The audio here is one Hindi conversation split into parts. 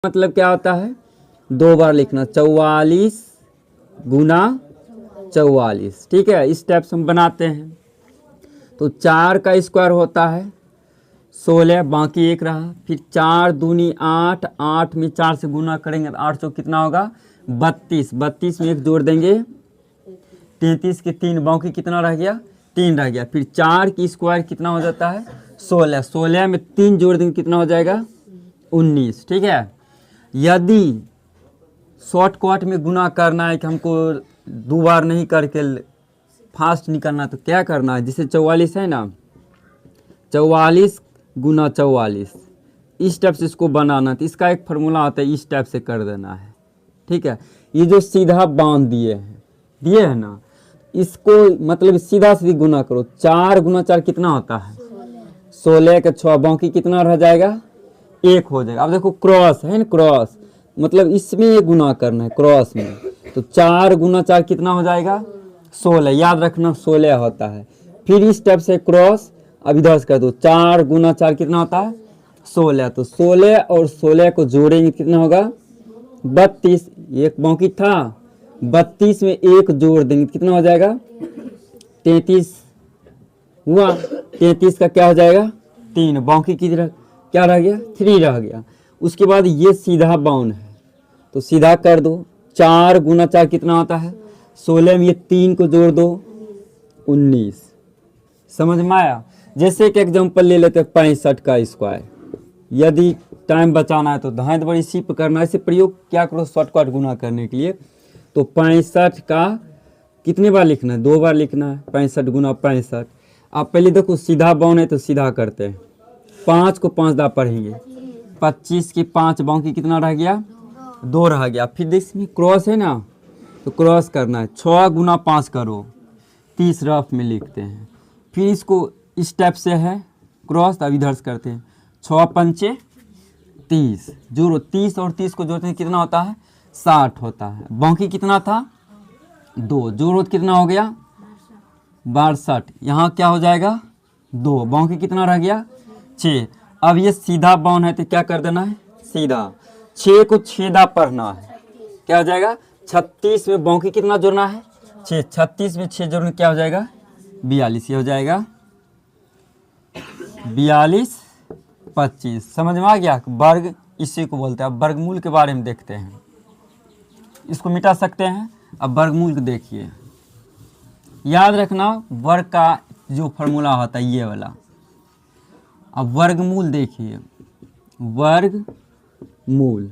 मतलब क्या होता है, 2 बार लिखना, 44 गुना 44। ठीक है, इस टाइप से हम बनाते हैं। तो 4 का स्क्वायर होता है 16, बाकी 1 रहा। फिर 4 दूनी 8, 8 में 4 से गुना करेंगे तो 8 चौक कितना होगा 32, 32 में 1 जोड़ देंगे 33 के 3, बाकी कितना रह गया 3 रह गया। फिर 4 की स्क्वायर कितना हो जाता है 16, 16 में 3 जोड़ देंगे कितना हो जाएगा 19। ठीक है, यदि शॉर्टकट में गुना करना है कि हमको 2 बार नहीं करके फास्ट निकलना, तो क्या करना है, जैसे 44 है ना, 44 गुना 44, इस टाइप से इसको बनाना। तो इसका एक फार्मूला आता है, इस टाइप से कर देना है। ठीक है, ये जो सीधा बांध दिए हैं ना, इसको मतलब सीधा सीधी गुना करो। 4 गुना 4 कितना होता है 16 के 6, बाकी कितना रह जाएगा 1 हो जाएगा। अब देखो क्रॉस है ना, क्रॉस मतलब इसमें ये गुना करना है क्रॉस में। तो 4 गुना 4 कितना हो जाएगा 16, याद रखना 16 होता है। फिर इस टाइप से क्रॉस, अब इधर से कर दो, 4 गुना 4 कितना होता है 16। तो 16 और 16 को जोड़ेंगे कितना होगा 32, एक बाकी था 32 में 1 जोड़ देंगे कितना हो जाएगा 33 हुआ। 33 का क्या हो जाएगा 3, बाकी की तरह क्या रह गया 3 रह गया। उसके बाद ये सीधा बाउंड है तो सीधा कर दो। 4 गुना 4 कितना होता है 16 में ये 3 को जोड़ दो 19। समझ में आया। जैसे एक एग्जांपल ले लेते हैं 65 का स्क्वायर। यदि टाइम बचाना है तो धांध बड़ी सिप करना, ऐसे प्रयोग क्या करो शॉर्टकट गुना करने के लिए। तो 65 का कितने बार लिखना है 2 बार लिखना है, 65 गुना 65। आप पहले देखो सीधा बाउंड है तो सीधा करते हैं, 5 को 5 दा पढ़ेंगे, 25 की 5, बाकी कितना रह गया 2 रह गया। फिर इसमें क्रॉस है ना, तो क्रॉस करना है, 6 गुना 5 करो 30 रफ में लिखते हैं। फिर इसको इस टाइप से है क्रॉस, अब इधर से करते हैं, 6 पंचे 30, जोड़ो 30 और 30 को जोड़ते हैं कितना होता है 60 होता है। बाकी कितना था 2, जोड़ो कितना हो गया 62, यहाँ क्या हो जाएगा 2, बाकी कितना रह गया 6। अब ये सीधा बाउंड है तो क्या कर देना है सीधा, 6 को छेदा पढ़ना है, क्या हो जाएगा 36 में बाकी कितना जोड़ना है 6, 36 में 6 जोड़ना क्या हो जाएगा 42, ये हो जाएगा 42 25। समझ में आ गया। वर्ग इसी को बोलते हैं। अब वर्गमूल के बारे में देखते हैं, इसको मिटा सकते हैं। अब वर्गमूल को देखिए, याद रखना वर्ग का जो फॉर्मूला होता है ये वाला। अब वर्गमूल देखिए, वर्गमूल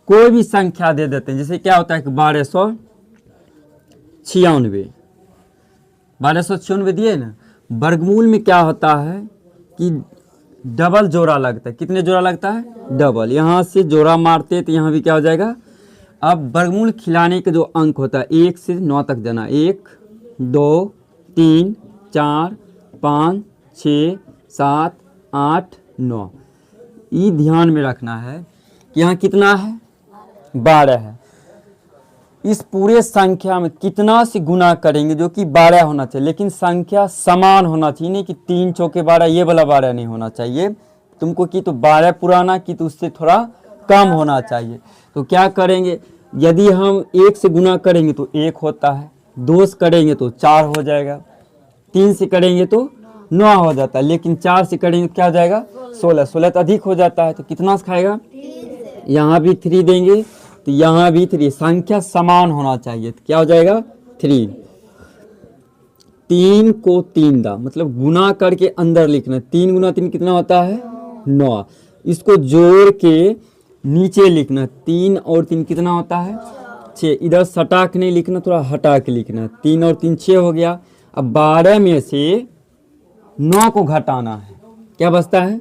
कोई भी संख्या दे देते हैं, जैसे क्या होता है कि 1296 दिए ना। वर्गमूल में क्या होता है कि डबल जोड़ा लगता है, कितने जोड़ा लगता है डबल, यहाँ से जोड़ा मारते हैं तो यहाँ भी क्या हो जाएगा। अब वर्गमूल खिलाने का जो अंक होता है 1 से 9 तक जाना, 1 2 3 4 5 6 7 8 9, ये ध्यान में रखना है कि यहाँ कितना है 12 है। इस पूरे संख्या में कितना से गुना करेंगे जो कि 12 होना चाहिए, लेकिन संख्या समान होना चाहिए, नहीं कि 3 चौके 12 ये वाला 12 नहीं होना चाहिए तुमको, कि तो 12 पुराना की तो उससे थोड़ा कम होना चाहिए। तो क्या करेंगे, यदि हम 1 से गुना करेंगे तो 1 होता है, 2 से करेंगे तो 4 हो जाएगा, 3 से करेंगे तो 9 हो जाता है, लेकिन 4 से करेंगे तो क्या हो जाएगा 16, 16 तो अधिक हो जाता है। तो कितना से खाएगा, यहाँ भी 3 देंगे तो यहाँ भी 3, संख्या समान होना चाहिए तो क्या हो जाएगा 3। 3 को 3 दा मतलब गुना करके अंदर लिखना, 3 गुना 3 कितना होता है 9, इसको जोड़ के नीचे लिखना, 3 और 3 कितना होता है 6। इधर सटा के नहीं लिखना, थोड़ा हटा के लिखना, 3 और 3 6 हो गया। अब 12 में से 9 को घटाना है, क्या बचता है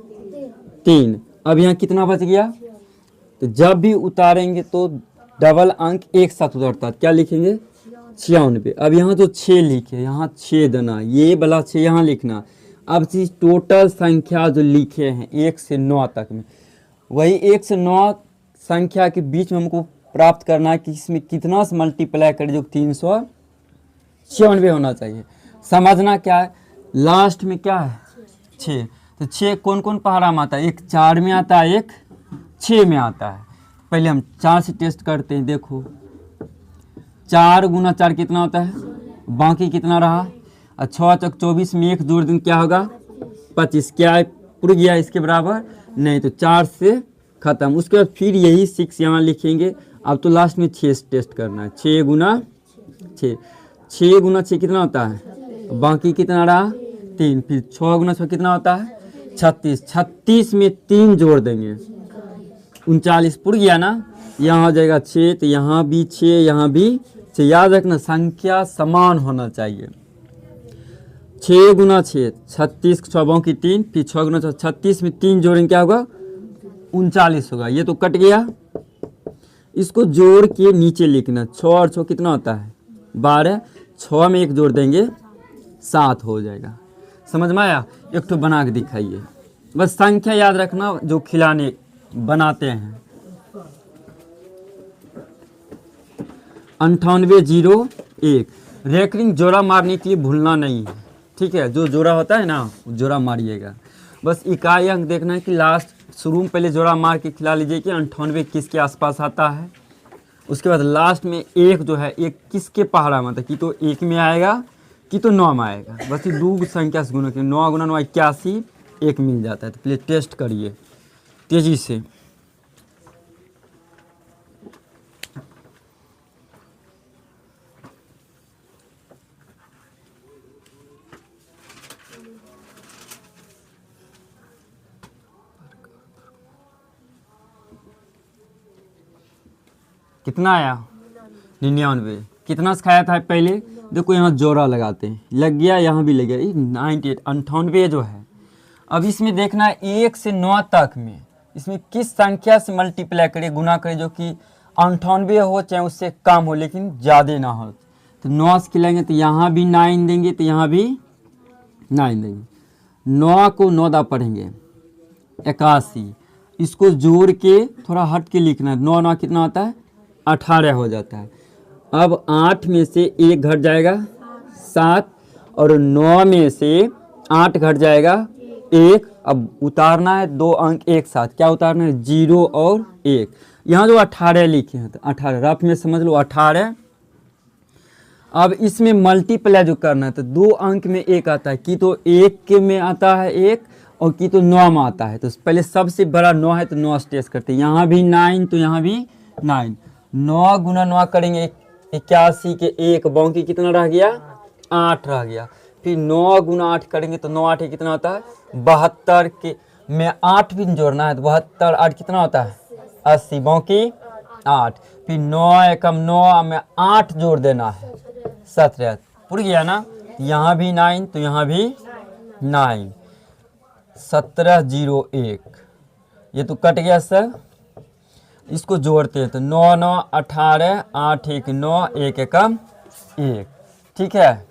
3। अब यहाँ कितना बच गया, तो जब भी उतारेंगे तो डबल अंक एक साथ उतरता है, क्या लिखेंगे 96। अब यहाँ जो 6 लिखे, यहाँ 6 देना, ये वाला 6 यहाँ लिखना। अब चीज टोटल संख्या जो लिखे हैं 1 से 9 तक में, वही 1 से 9 संख्या के बीच में हमको प्राप्त करना है कि इसमें कितना से मल्टीप्लाई करें जो 396 होना चाहिए। समझना क्या है, लास्ट में क्या है 6, तो 6 कौन कौन पहाड़ा में आता है, एक 4 में आता है, एक 6 में आता है। पहले हम 4 से टेस्ट करते हैं। देखो 4 गुना 4 कितना होता है, बाकी कितना रहा, 6 चौक 24 में 1 जोड़ दें क्या होगा 25, क्या पूरा गया इसके बराबर नहीं, तो 4 से ख़त्म। उसके बाद फिर यही 6 यहाँ लिखेंगे। अब तो लास्ट में 6 से टेस्ट करना है, 6 गुना 6, 6 गुना 6 कितना होता है, बाकी कितना रहा 3, फिर 6 गुना 6 कितना होता है 36, 36 में 3 जोड़ देंगे 39, पुर गया ना। यहाँ हो जाएगा 6, तो यहाँ भी 6, यहाँ भी 6। याद रखना संख्या समान होना चाहिए। 6 गुना 6 36, 6 बाकी 3, फिर 6 गुना 6 36 में 3 जोड़ेंगे क्या होगा 39 होगा। ये तो कट गया, इसको जोड़ के नीचे लिखना। 6 और 6 कितना होता है 12, 6 में 1 जोड़ देंगे 7 हो जाएगा। समझ में आया? एक तो बना के दिखाइए, बस संख्या याद रखना जो खिलाने बनाते हैं। 9801 रेकरिंग जोड़ा मारने के लिए भूलना नहीं है, ठीक है। जो जोड़ा होता है ना जोड़ा मारिएगा। बस इकाई अंक देखना है कि लास्ट शुरू में पहले जोड़ा मार के खिला लीजिए कि 98 किसके आसपास आता है। उसके बाद लास्ट में 1 जो है 1 किसके पहाड़ा में था, कि तो 1 में आएगा कि तो 9 में आएगा। बस ये 2 संख्या से गुना के 9 गुना 9 81, 1 मिल जाता है। तो पहले टेस्ट करिए तेजी से। कितना आया 99। कितना सिखाया था पहले, देखो यहाँ जोड़ा लगाते हैं, लग गया, यहाँ भी लग गया 98, 98 जो है। अब इसमें देखना है 1 से 9 तक में इसमें किस संख्या से मल्टीप्लाई करे, गुना करे जो कि 98 हो चाहे उससे कम हो लेकिन ज़्यादा ना हो। तो 9 से खिलाएंगे तो यहाँ भी 9 देंगे, तो यहाँ भी 9 देंगे। 9 को 9 दा पढ़ेंगे 81, इसको जोड़ के थोड़ा हट के लिखना है। 9 9 कितना होता है 18 हो जाता है। अब 8 में से 1 घट जाएगा 7, और 9 में से 8 घट जाएगा 1। अब उतारना है 2 अंक एक साथ, क्या उतारना है 0 और 1। यहाँ जो 18 लिखे हैं तो 18 रफ में समझ लो 18। अब इसमें मल्टीप्लाई जो करना है तो 2 अंक में 1 आता है, कि तो 1 के में आता है 1 और कि तो 9 में आता है। तो पहले सबसे बड़ा 9 है तो 9 से टेस्ट करते हैं। यहाँ भी 9 तो यहाँ भी 9, 9 गुना 9 करेंगे 81 के 1, बाकी कितना रह गया 8 रह गया। फिर 9 गुना 8 करेंगे तो 9 8 कितना होता है 72 के में 8 भी जोड़ना है तो 72 8 कितना होता है 80, बाकी 8। फिर 9 एकम 9 में 8 जोड़ देना है 17, पुर गया ना। यहाँ भी 9 तो यहाँ भी 9, 17 0 1, ये तो कट गया सर। इसको जोड़ते हैं तो 9 9 18, 8 1 9, 1 एकम 1, ठीक है।